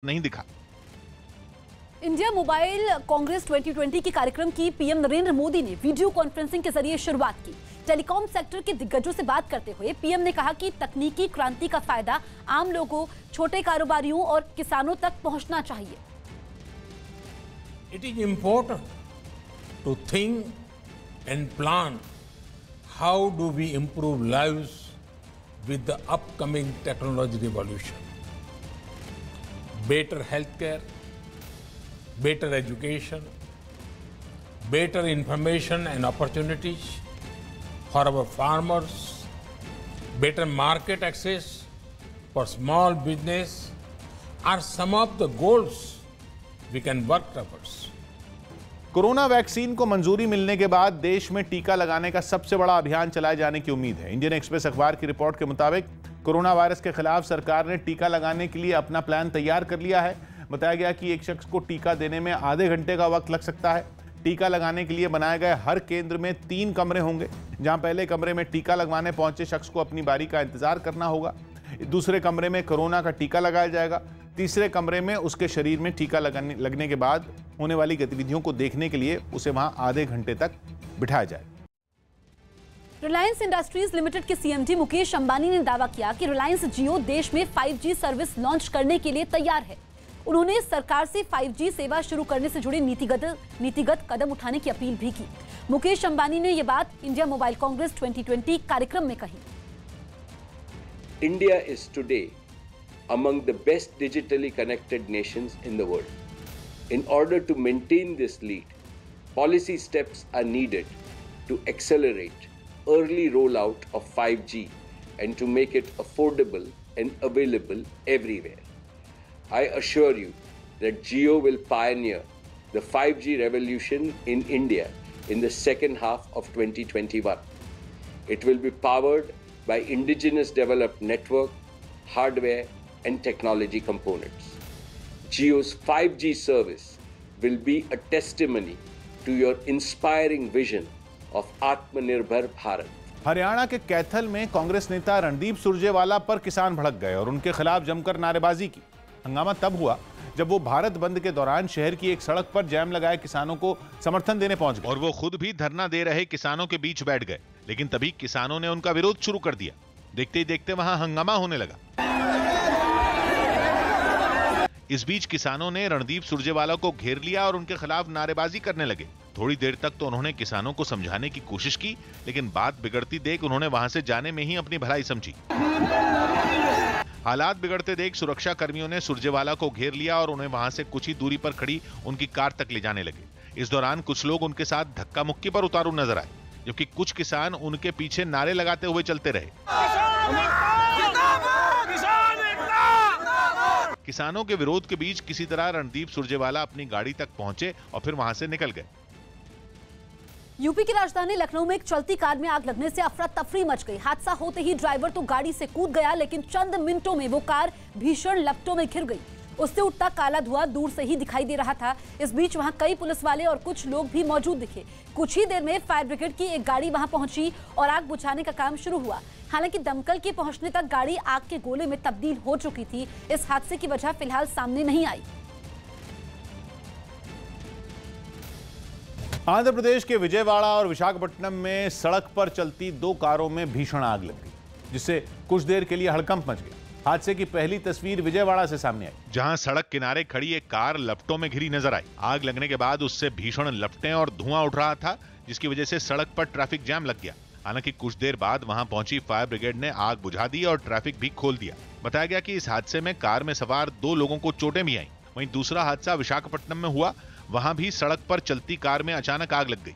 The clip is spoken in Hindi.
नहीं दिखा। इंडिया मोबाइल कांग्रेस 2020 के कार्यक्रम की पीएम नरेंद्र मोदी ने वीडियो कॉन्फ्रेंसिंग के जरिए शुरुआत की। टेलीकॉम सेक्टर के दिग्गजों से बात करते हुए पीएम ने कहा कि तकनीकी क्रांति का फायदा आम लोगों, छोटे कारोबारियों और किसानों तक पहुंचना चाहिए। It is important to think and plan how do we improve lives with the upcoming technology revolution. Better healthcare, better education, better information and opportunities for our farmers, better market access for small business are some of the goals we can work towards. Corona vaccine को मंजूरी मिलने के बाद देश में टीका लगाने का सबसे बड़ा अभियान चलाए जाने की उम्मीद है। इंडियन एक्सप्रेस अखबार की रिपोर्ट के मुताबिक कोरोना वायरस के खिलाफ सरकार ने टीका लगाने के लिए अपना प्लान तैयार कर लिया है। बताया गया कि एक शख्स को टीका देने में आधे घंटे का वक्त लग सकता है। टीका लगाने के लिए बनाए गए हर केंद्र में 3 कमरे होंगे, जहां पहले कमरे में टीका लगवाने पहुंचे शख्स को अपनी बारी का इंतजार करना होगा। दूसरे कमरे में कोरोना का टीका लगाया जाएगा। तीसरे कमरे में उसके शरीर में टीका लगने के बाद होने वाली गतिविधियों को देखने के लिए उसे वहां आधे घंटे तक बिठाया जाए। रिलायंस इंडस्ट्रीज लिमिटेड के सीएमडी मुकेश अंबानी ने दावा किया कि रिलायंस जियो देश में 5G सर्विस लॉन्च करने के लिए तैयार है। उन्होंने सरकार से 5G सेवा शुरू करने से जुड़े नीतिगत कदम उठाने की अपील भी की। मुकेश अंबानी ने यह बात इंडिया मोबाइल कांग्रेस 2020 कार्यक्रम में कही। India is today among the best digitally connected nations in the world. In order to maintain this lead, policy steps are needed to accelerate early rollout of 5G and to make it affordable and available everywhere. I assure you that Jio will pioneer the 5G revolution in India in the second half of 2021. It will be powered by indigenous developed network, hardware and technology components. Jio's 5G service will be a testimony to your inspiring vision of Atmanirbhar Bharat. Haryana के कैथल में कांग्रेस नेता रणदीप सुरजेवाला पर किसान भड़क गए और उनके खिलाफ जमकर नारेबाजी की। हंगामा तब हुआ जब वो भारत बंद के दौरान शहर की एक सड़क पर जैम लगाए किसानों को समर्थन देने पहुंच गए और वो खुद भी धरना दे रहे किसानों के बीच बैठ गए। लेकिन तभी किसानों ने उनका विरोध शुरू कर दिया। देखते ही देखते वहां हंगामा होने लगा। इस बीच किसानों ने रणदीप सुरजेवाला को घेर लिया और उनके खिलाफ नारेबाजी करने लगे। थोड़ी देर तक तो उन्होंने किसानों को समझाने की कोशिश की, लेकिन बात बिगड़ती देख उन्होंने वहां से जाने में ही अपनी भलाई समझी। हालात बिगड़ते देख सुरक्षा कर्मियों ने सुरजेवाला को घेर लिया और उन्हें वहां से कुछ ही दूरी पर खड़ी उनकी कार तक ले जाने लगे। इस दौरान कुछ लोग उनके साथ धक्का मुक्की पर उतारू नजर आए, जबकि कुछ किसान उनके पीछे नारे लगाते हुए चलते रहे। किसानों के विरोध के बीच किसी तरह रणदीप सुरजेवाला अपनी गाड़ी तक पहुंचे और फिर वहां से निकल गए। यूपी की राजधानी लखनऊ में एक चलती कार में आग लगने से अफरा तफरी मच गई। हादसा होते ही ड्राइवर तो गाड़ी से कूद गया, लेकिन चंद मिनटों में वो कार भीषण लपटों में घिर गई। उससे उठता काला धुआं दूर से ही दिखाई दे रहा था। इस बीच वहां कई पुलिस वाले और कुछ लोग भी मौजूद दिखे। कुछ ही देर में फायर ब्रिगेड की एक गाड़ी वहां पहुंची और आग बुझाने का काम शुरू हुआ। हालांकि दमकल के पहुंचने तक गाड़ी आग के गोले में तब्दील हो चुकी थी। इस हादसे की वजह फिलहाल सामने नहीं आई। आंध्र प्रदेश के विजयवाड़ा और विशाखापट्टनम में सड़क पर चलती 2 कारों में भीषण आग लग गई, जिससे कुछ देर के लिए हड़कंप मच गया। हादसे की पहली तस्वीर विजयवाड़ा से सामने आई, जहां सड़क किनारे खड़ी एक कार लपटों में घिरी नजर आई। आग लगने के बाद उससे भीषण लपटें और धुआं उठ रहा था, जिसकी वजह से सड़क पर ट्रैफिक जाम लग गया। हालांकि कुछ देर बाद वहां पहुंची फायर ब्रिगेड ने आग बुझा दी और ट्रैफिक भी खोल दिया। बताया गया कि इस हादसे में कार में सवार 2 लोगों को चोटें भी आईं। वहीं दूसरा हादसा विशाखापट्टनम में हुआ। वहां भी सड़क पर चलती कार में अचानक आग लग गई।